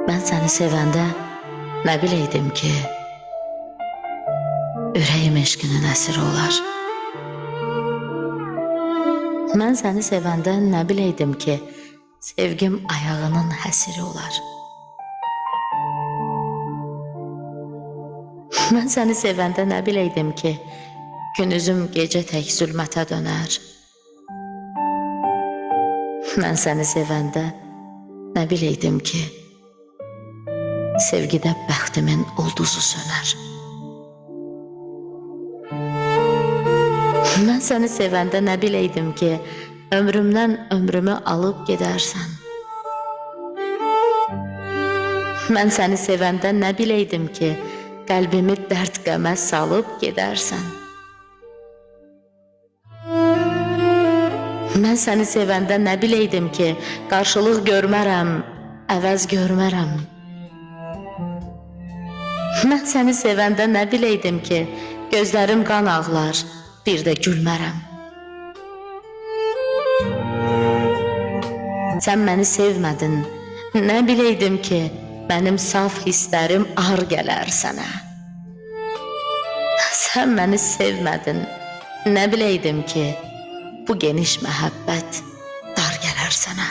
Ben seni sevəndə nə biləydim ki, ürəyim eşqinin əsiri olar. Mən səni sevəndə nə biləydim ki, sevgim ayağının həsiri olar. Mən səni sevəndə nə biləydim ki, günüzüm gecə tək zülmətə dönər. Mən səni sevəndə nə biləydim ki, sevgidə bəxtimin ulduzu sönər. Mən səni sevəndə nə biləydim ki, ömrümdən ömrümü alıb gedərsən. Mən səni sevəndə nə biləydim ki, qəlbimi dərd qəmə salıb gedərsən. Mən səni sevəndə nə biləydim ki, qarşılıq görmərəm, əvəz görmərəm. Mən səni sevəndə nə biləydim ki, gözlərim qan ağlar, bir də gülmərəm. Sən məni sevmədin, nə biləydim ki, mənim saf hisslərim ağır gələr sənə. Sən məni sevmədin, nə biləydim ki, bu geniş məhəbbət dar gələr sənə.